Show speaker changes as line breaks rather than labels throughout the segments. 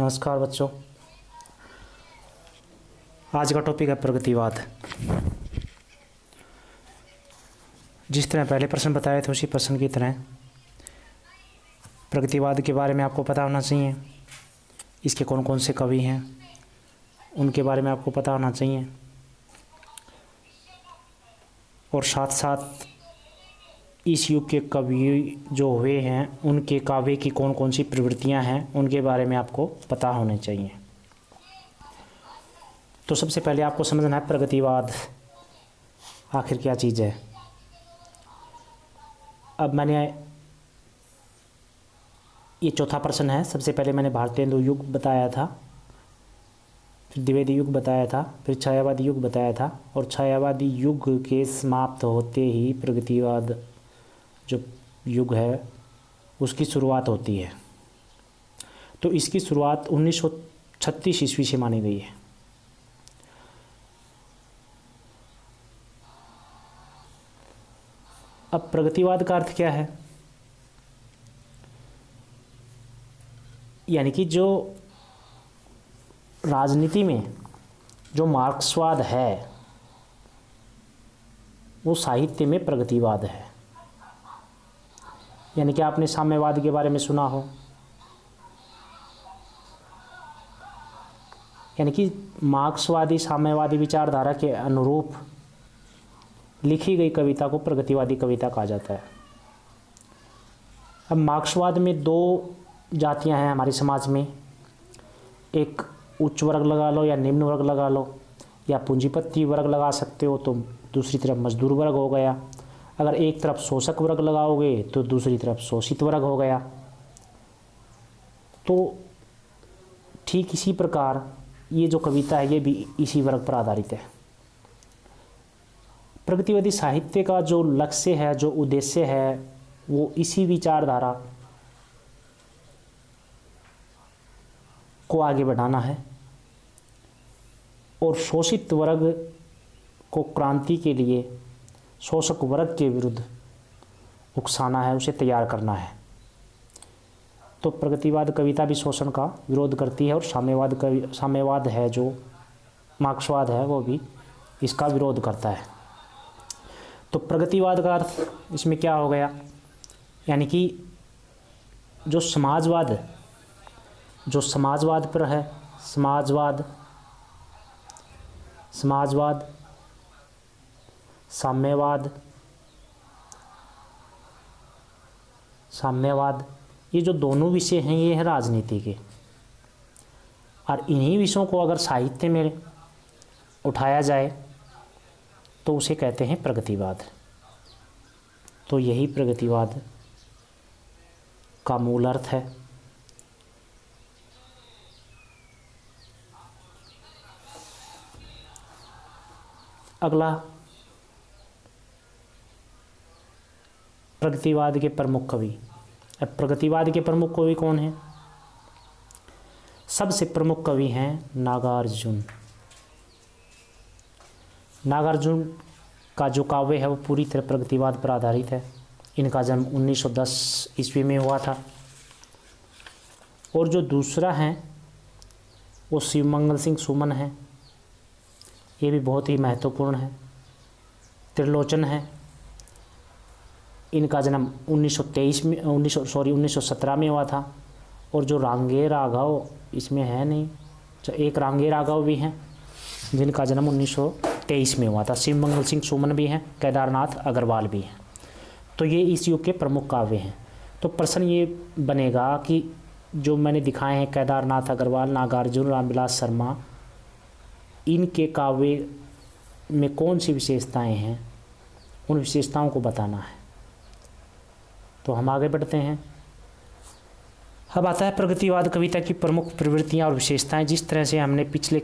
नमस्कार बच्चों। आज का टॉपिक है प्रगतिवाद। जिस तरह पहले प्रश्न बताए थे उसी प्रश्न की तरह प्रगतिवाद के बारे में आपको पता होना चाहिए। इसके कौन कौन से कवि हैं उनके बारे में आपको पता होना चाहिए, और साथ साथ इस युग के कवि जो हुए हैं उनके काव्य की कौन कौन सी प्रवृत्तियां हैं उनके बारे में आपको पता होने चाहिए। तो सबसे पहले आपको समझना है प्रगतिवाद आखिर क्या चीज़ है। अब मैंने ये चौथा प्रश्न है। सबसे पहले मैंने भारतेंदु युग बताया था, फिर द्विवेदी युग बताया था, फिर छायावादी युग बताया था, और छायावादी युग के समाप्त होते ही प्रगतिवाद जो युग है उसकी शुरुआत होती है। तो इसकी शुरुआत 1936 ईस्वी से मानी गई है। अब प्रगतिवाद का अर्थ क्या है? यानी कि जो राजनीति में जो मार्क्सवाद है वो साहित्य में प्रगतिवाद है। यानी कि आपने साम्यवाद के बारे में सुना हो, यानी कि मार्क्सवादी साम्यवादी विचारधारा के अनुरूप लिखी गई कविता को प्रगतिवादी कविता कहा जाता है। अब मार्क्सवाद में दो जातियां हैं हमारे समाज में, एक उच्च वर्ग लगा लो या निम्न वर्ग लगा लो, या पूंजीपति वर्ग लगा सकते हो, तो दूसरी तरफ मजदूर वर्ग हो गया। अगर एक तरफ शोषक वर्ग लगाओगे तो दूसरी तरफ शोषित वर्ग हो गया। तो ठीक इसी प्रकार ये जो कविता है ये भी इसी वर्ग पर आधारित है। प्रगतिवादी साहित्य का जो लक्ष्य है, जो उद्देश्य है, वो इसी विचारधारा को आगे बढ़ाना है और शोषित वर्ग को क्रांति के लिए शोषक वर्ग के विरुद्ध उकसाना है, उसे तैयार करना है। तो प्रगतिवाद कविता भी शोषण का विरोध करती है, और साम्यवाद है जो मार्क्सवाद है वो भी इसका विरोध करता है। तो प्रगतिवाद का अर्थ इसमें क्या हो गया? यानी कि जो समाजवाद पर है, समाजवाद, साम्यवाद, ये जो दोनों विषय हैं ये है राजनीति के, और इन्हीं विषयों को अगर साहित्य में उठाया जाए तो उसे कहते हैं प्रगतिवाद। तो यही प्रगतिवाद का मूल अर्थ है। अगला, प्रगतिवाद के प्रमुख कवि। अब प्रगतिवाद के प्रमुख कवि कौन हैं? सबसे प्रमुख कवि हैं नागार्जुन। नागार्जुन का जो काव्य है वो पूरी तरह प्रगतिवाद पर आधारित है। इनका जन्म 1910 ईस्वी में हुआ था। और जो दूसरा है वो शिवमंगल सिंह सुमन है, ये भी बहुत ही महत्वपूर्ण है। त्रिलोचन है, इनका जन्म 1917 में हुआ था। और जो रांगे राघव इसमें है नहीं, तो एक रांगे राघव भी हैं जिनका जन्म 1923 में हुआ था। शिवमंगल सिंह सुमन भी हैं, केदारनाथ अग्रवाल भी हैं। तो ये इस युग के प्रमुख काव्य हैं। तो प्रश्न ये बनेगा कि जो मैंने दिखाए हैं केदारनाथ अग्रवाल, नागार्जुन, रामविलास शर्मा, इनके काव्य में कौन सी विशेषताएं हैं, उन विशेषताओं को बताना है। तो हम आगे बढ़ते हैं। अब आता है प्रगतिवाद कविता की प्रमुख प्रवृत्तियां और विशेषताएं। जिस तरह से हमने पिछले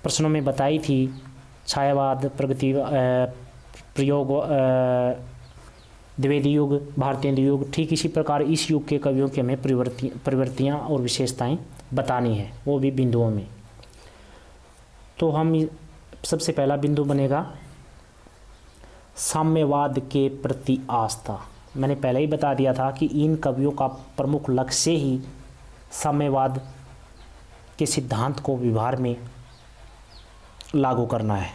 प्रश्नों में बताई थी, छायावाद, प्रयोग, द्विवेदी युग, भारतेंदु युग, ठीक इसी प्रकार इस युग के कवियों की हमें प्रवृत्तियां और विशेषताएं बतानी है, वो भी बिंदुओं में। तो हम सबसे पहला बिंदु बनेगा साम्यवाद के प्रति आस्था। मैंने पहले ही बता दिया था कि इन कवियों का प्रमुख लक्ष्य ही साम्यवाद के सिद्धांत को व्यवहार में लागू करना है।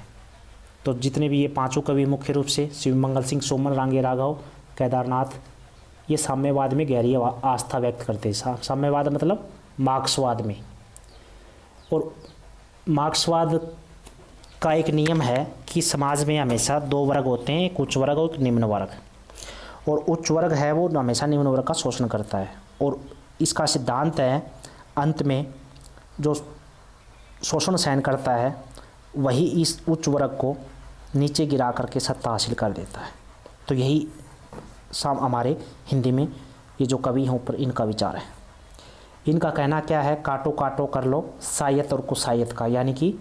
तो जितने भी ये पांचों कवि मुख्य रूप से शिवमंगल सिंह सोमन, रांगे राघव, केदारनाथ, ये साम्यवाद में गहरी आस्था व्यक्त करते हैं। साम्यवाद मतलब मार्क्सवाद में। और मार्क्सवाद का एक नियम है कि समाज में हमेशा दो वर्ग होते हैं, एक उच्च वर्ग और एक निम्न वर्ग। और उच्च वर्ग है वो हमेशा निम्न वर्ग का शोषण करता है। और इसका सिद्धांत है अंत में जो शोषण सहन करता है वही इस उच्च वर्ग को नीचे गिरा करके सत्ता हासिल कर देता है। तो यही हमारे हिंदी में ये जो कवि हैं ऊपर इनका विचार है। इनका कहना क्या है, काटो काटो कर लो सायत और कुसायत का, यानी कि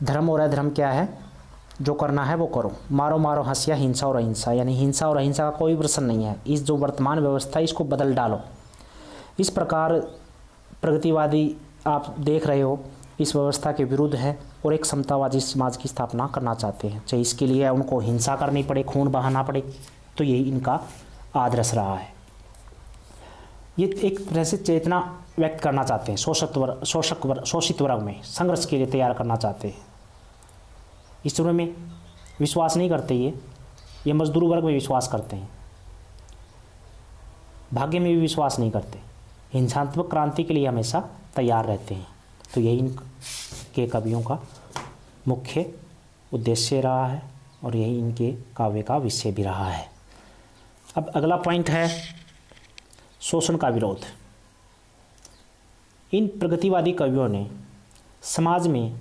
धर्म और अधर्म क्या है, जो करना है वो करो, मारो मारो हंसिया, हिंसा और अहिंसा, यानी हिंसा और अहिंसा का कोई प्रश्न नहीं है। इस जो वर्तमान व्यवस्था है इसको बदल डालो। इस प्रकार प्रगतिवादी आप देख रहे हो इस व्यवस्था के विरुद्ध है और एक समतावादी समाज की स्थापना करना चाहते हैं, चाहे इसके लिए उनको हिंसा करनी पड़े, खून बहाना पड़े। तो यही इनका आदर्श रहा है। ये एक तरह से चेतना व्यक्त करना चाहते हैं, शोषित वर्ग में संघर्ष के लिए तैयार करना चाहते हैं। ईश्वर में विश्वास नहीं करते ये मजदूर वर्ग में विश्वास करते हैं, भाग्य में भी विश्वास नहीं करते, हिंसात्मक क्रांति के लिए हमेशा तैयार रहते हैं। तो यही इनके कवियों का मुख्य उद्देश्य रहा है और यही इनके काव्य का विषय भी रहा है। अब अगला पॉइंट है शोषण का विरोध। इन प्रगतिवादी कवियों ने समाज में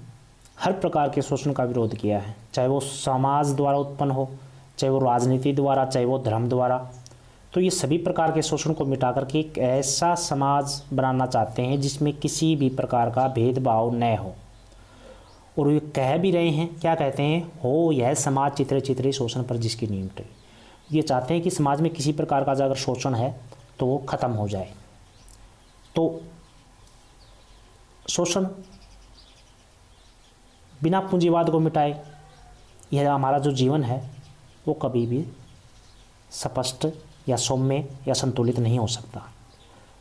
हर प्रकार के शोषण का विरोध किया है, चाहे वो समाज द्वारा उत्पन्न हो, चाहे वो राजनीति द्वारा, चाहे वो धर्म द्वारा। तो ये सभी प्रकार के शोषण को मिटा करके एक ऐसा समाज बनाना चाहते हैं जिसमें किसी भी प्रकार का भेदभाव न हो। और ये कह भी रहे हैं, क्या कहते हैं, हो यह समाज चित्रे चित्रे शोषण पर जिसकी नींव टूटे। ये चाहते हैं कि समाज में किसी प्रकार का अगर शोषण है तो वो ख़त्म हो जाए। तो शोषण बिना पूंजीवाद को मिटाए यह हमारा जो जीवन है वो कभी भी स्पष्ट या सौम्य या संतुलित नहीं हो सकता।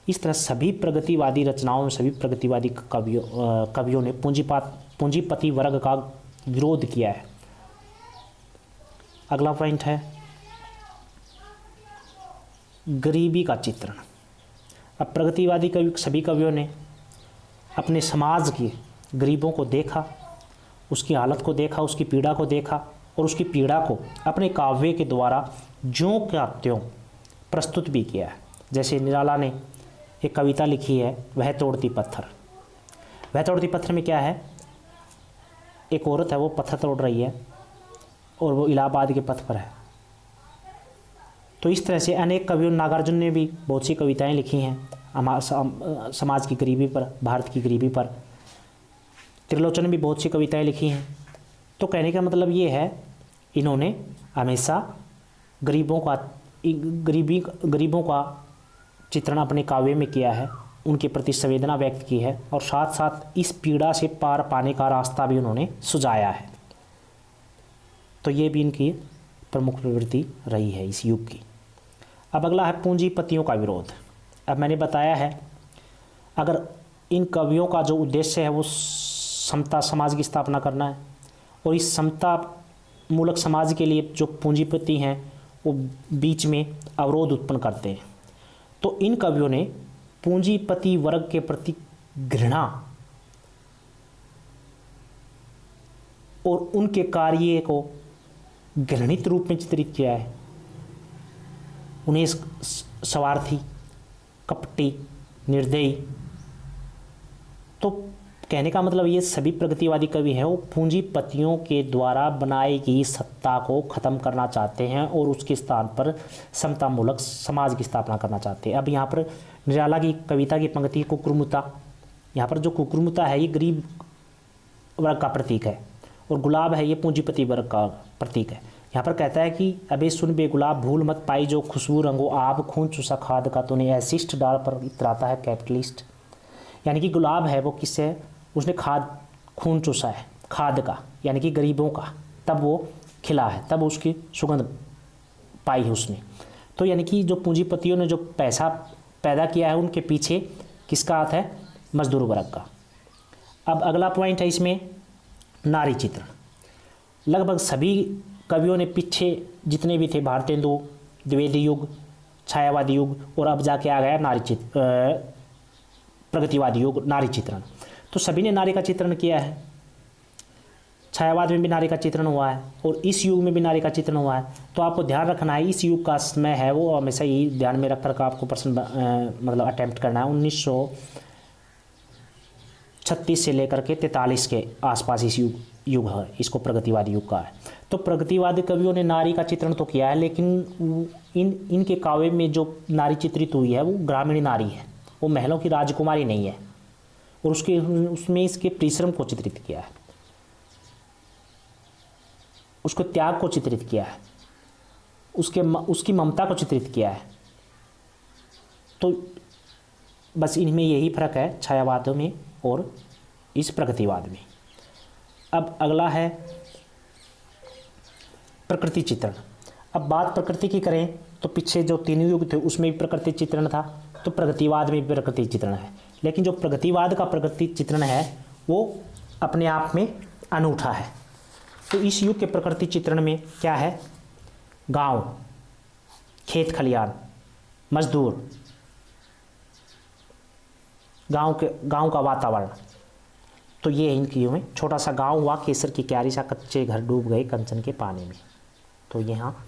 इस तरह सभी प्रगतिवादी रचनाओं में सभी प्रगतिवादी कवियों ने पूंजीपति वर्ग का विरोध किया है। अगला पॉइंट है गरीबी का चित्रण। अब प्रगतिवादी सभी कवियों ने अपने समाज के गरीबों को देखा, उसकी हालत को देखा, उसकी पीड़ा को देखा और उसकी पीड़ा को अपने काव्य के द्वारा ज्यों का त्यों प्रस्तुत भी किया है। जैसे निराला ने एक कविता लिखी है, वह तोड़ती पत्थर। वह तोड़ती पत्थर में क्या है, एक औरत है वो पत्थर तोड़ रही है और वो इलाहाबाद के पथ पर है। तो इस तरह से अनेक कवियों, नागार्जुन ने भी बहुत सी कविताएं लिखी हैं समाज की गरीबी पर, भारत की गरीबी पर। त्रिलोचन ने भी बहुत सी कविताएं लिखी हैं। तो कहने का मतलब ये है, इन्होंने हमेशा गरीबों का चित्रण अपने काव्य में किया है, उनके प्रति संवेदना व्यक्त की है और साथ साथ इस पीड़ा से पार पाने का रास्ता भी उन्होंने सुझाया है। तो ये भी इनकी प्रमुख प्रवृत्ति रही है इस युग की। अब अगला है पूंजीपतियों का विरोध। अब मैंने बताया है, अगर इन कवियों का जो उद्देश्य है वो समता समाज की स्थापना करना है और इस समता मूलक समाज के लिए जो पूंजीपति हैं वो बीच में अवरोध उत्पन्न करते हैं, तो इन कवियों ने पूंजीपति वर्ग के प्रति घृणा और उनके कार्य को घृणित रूप में चित्रित किया है। उन्हें स्वार्थी, कपटी, निर्दयी। तो कहने का मतलब ये सभी प्रगतिवादी कवि हैं वो पूंजीपतियों के द्वारा बनाई गई सत्ता को ख़त्म करना चाहते हैं और उसके स्थान पर समतामूलक समाज की स्थापना करना चाहते हैं। अब यहाँ पर निराला की कविता की पंक्ति कुकुरमुता, यहाँ पर जो कुकुरमुता है ये गरीब वर्ग का प्रतीक है और गुलाब है ये पूंजीपति वर्ग का प्रतीक है। यहाँ पर कहता है कि अबे सुन बे गुलाब, भूल मत पाई जो खुशबू रंगो आप, खून चूसा खाद का तूने ऐसिस्ट डाल पर इतराता है कैपिटलिस्ट। यानी कि गुलाब है वो किससे है, उसने खून चूसा है खाद का, यानी कि गरीबों का, तब वो खिला है, तब उसकी सुगंध पाई है उसने। तो यानी कि जो पूंजीपतियों ने जो पैसा पैदा किया है उनके पीछे किसका हाथ है, मजदूर वर्ग का। अब अगला पॉइंट है इसमें नारी चित्रण। लगभग सभी कवियों ने पीछे जितने भी थे, भारतेंदु, द्विवेदी युग, छायावादी युग और अब जाके आ गया प्रगतिवादी युग, नारी चित्रण। तो सभी ने नारी का चित्रण किया है। छायावाद में भी नारी का चित्रण हुआ है और इस युग में भी नारी का चित्रण हुआ है। तो आपको ध्यान रखना है, इस युग का समय है वो हमेशा ही ध्यान में रख कर आपको प्रश्न मतलब अटेम्प्ट करना है। 1936 से लेकर के 43 के आसपास इस युग है, इसको प्रगतिवादी युग का है। तो प्रगतिवादी कवियों ने नारी का चित्रण तो किया है, लेकिन इनके काव्य में जो नारी चित्रित हुई है वो ग्रामीण नारी है, वो महलों की राजकुमारी नहीं है। और उसमें इसके परिश्रम को चित्रित किया है, उसको त्याग को चित्रित किया है, उसकी ममता को चित्रित किया है। तो बस इनमें यही फर्क है छायावाद में और इस प्रगतिवाद में। अब अगला है प्रकृति चित्रण। अब बात प्रकृति की करें तो पीछे जो 3 युग थे उसमें भी प्रकृति चित्रण था, तो प्रगतिवाद में भी प्रकृति चित्रण है। लेकिन जो प्रगतिवाद का प्रकृति चित्रण है वो अपने आप में अनूठा है। तो इस युग के प्रकृति चित्रण में क्या है? गांव, खेत खलियान, मजदूर, गांव का वातावरण। तो ये इनकी में छोटा सा गांव हुआ, केसर की क्यारी सा, कच्चे घर डूब गए कंचन के पानी में। तो यहाँ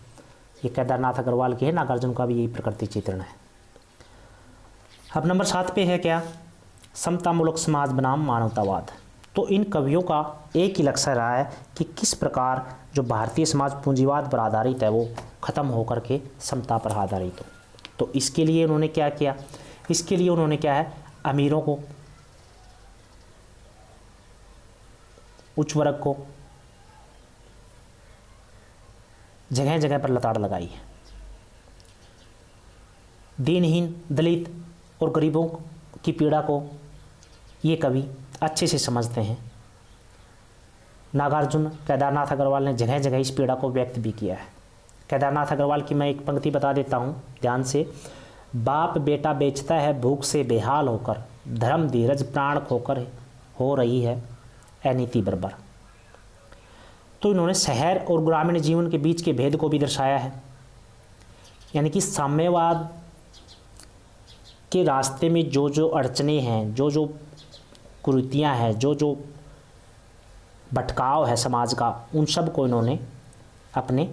ये केदारनाथ अग्रवाल की है, नागार्जुन का भी यही प्रकृति चित्रण है। अब नंबर 7 पे है क्या? समतामूलक समाज बनाम मानवतावाद। तो इन कवियों का एक ही लक्ष्य रहा है कि किस प्रकार जो भारतीय समाज पूंजीवाद पर आधारित है वो ख़त्म होकर के समता पर आधारित हो। तो इसके लिए उन्होंने क्या किया? इसके लिए उन्होंने क्या है, अमीरों को, उच्च वर्ग को जगह जगह पर लताड़ लगाई है। दीनहीन, दलित और गरीबों की पीड़ा को ये कवि अच्छे से समझते हैं। नागार्जुन, केदारनाथ अग्रवाल ने जगह जगह इस पीड़ा को व्यक्त भी किया है। केदारनाथ अग्रवाल की मैं एक पंक्ति बता देता हूँ ध्यान से। बाप बेटा बेचता है भूख से बेहाल होकर, धर्म धीरज प्राण खोकर हो रही है अनीति बर्बर। तो इन्होंने शहर और ग्रामीण जीवन के बीच के भेद को भी दर्शाया है। यानी कि साम्यवाद के रास्ते में जो जो अड़चने हैं, जो जो कुरीतियाँ हैं, जो जो भटकाव है समाज का, उन सब को इन्होंने अपने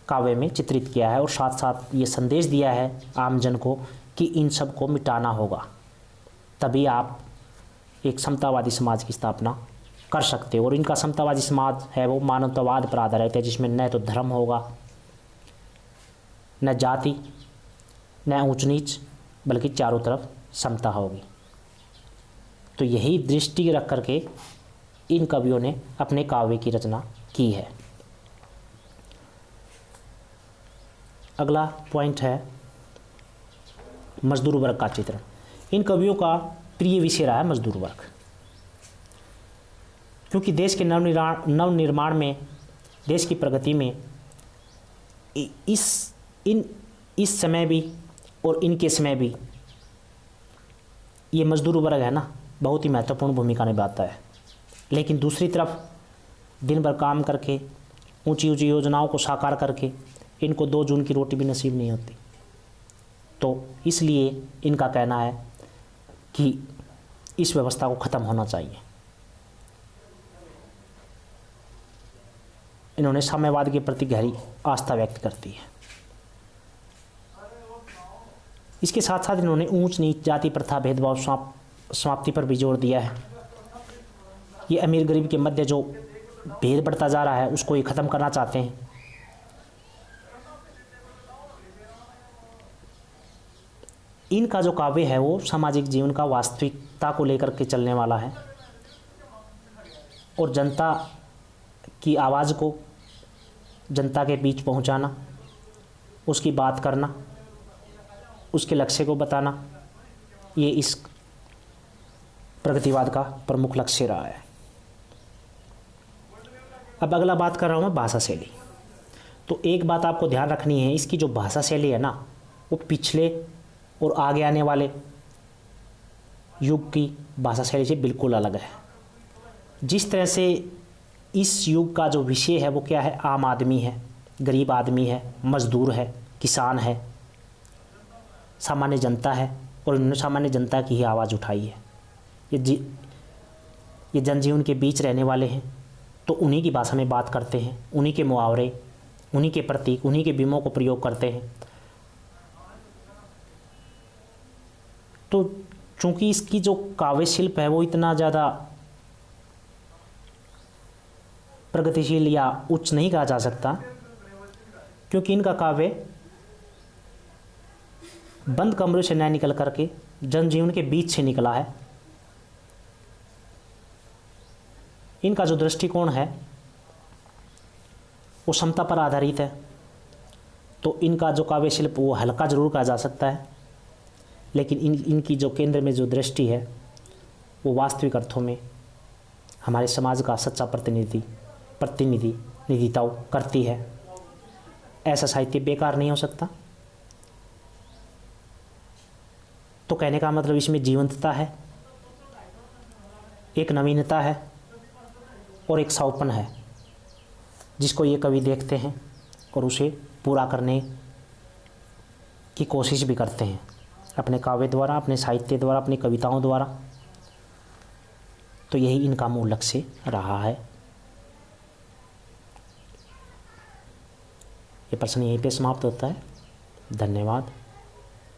काव्य में चित्रित किया है। और साथ साथ ये संदेश दिया है आमजन को कि इन सब को मिटाना होगा, तभी आप एक समतावादी समाज की स्थापना कर सकते हो। और इनका समतावादी समाज है वो मानवतावाद पर आधारित है, जिसमें न तो धर्म होगा, न जाति, न ऊंच नीच, बल्कि चारों तरफ समता होगी। तो यही दृष्टि रख करके इन कवियों ने अपने काव्य की रचना की है। अगला पॉइंट है मजदूर वर्ग का चित्रण। इन कवियों का प्रिय विषय रहा है मजदूर वर्ग, क्योंकि देश के नवनिर्माण में, देश की प्रगति में इस समय भी और इनके समय भी ये मजदूर वर्ग है ना, बहुत ही महत्वपूर्ण भूमिका निभाता है। लेकिन दूसरी तरफ दिन भर काम करके, ऊंची ऊंची योजनाओं को साकार करके इनको 2 जून की रोटी भी नसीब नहीं होती। तो इसलिए इनका कहना है कि इस व्यवस्था को ख़त्म होना चाहिए। इन्होंने साम्यवाद के प्रति गहरी आस्था व्यक्त करती है। इसके साथ साथ इन्होंने ऊंच नीच, जाति प्रथा, भेदभाव समाप्ति पर भी जोर दिया है। ये अमीर गरीब के मध्य जो भेद बढ़ता जा रहा है उसको ये ख़त्म करना चाहते हैं। इनका जो काव्य है वो सामाजिक जीवन का वास्तविकता को लेकर के चलने वाला है और जनता की आवाज़ को जनता के बीच पहुंचाना, उसकी बात करना, उसके लक्ष्य को बताना, ये इस प्रगतिवाद का प्रमुख लक्ष्य रहा है। अब अगला बात कर रहा हूँ मैं भाषा शैली। तो एक बात आपको ध्यान रखनी है, इसकी जो भाषा शैली है ना वो पिछले और आगे आने वाले युग की भाषा शैली से बिल्कुल अलग है। जिस तरह से इस युग का जो विषय है वो क्या है, आम आदमी है, गरीब आदमी है, मजदूर है, किसान है, सामान्य जनता है, और उन्होंने सामान्य जनता की ही आवाज़ उठाई है। ये जनजीवन के बीच रहने वाले हैं, तो उन्हीं की भाषा में बात करते हैं, उन्हीं के मुहावरे, उन्हीं के प्रतीक, उन्हीं के बीमों को प्रयोग करते हैं। तो चूंकि इसकी जो काव्य शिल्प है वो इतना ज़्यादा प्रगतिशील या उच्च नहीं कहा जा सकता, क्योंकि इनका काव्य बंद कमरे से न निकल करके जनजीवन के बीच से निकला है। इनका जो दृष्टिकोण है वो समता पर आधारित है। तो इनका जो काव्य शिल्प वो हल्का जरूर कहा जा सकता है, लेकिन इनकी जो केंद्र में जो दृष्टि है वो वास्तविक अर्थों में हमारे समाज का सच्चा प्रतिनिधित्व करती है। ऐसा साहित्य बेकार नहीं हो सकता। तो कहने का मतलब इसमें जीवंतता है, एक नवीनता है और एक साउपन है, जिसको ये कवि देखते हैं और उसे पूरा करने की कोशिश भी करते हैं अपने काव्य द्वारा, अपने साहित्य द्वारा, अपनी कविताओं द्वारा। तो यही इनका मूल लक्ष्य रहा है। ये प्रश्न यहीं पे समाप्त होता है। धन्यवाद।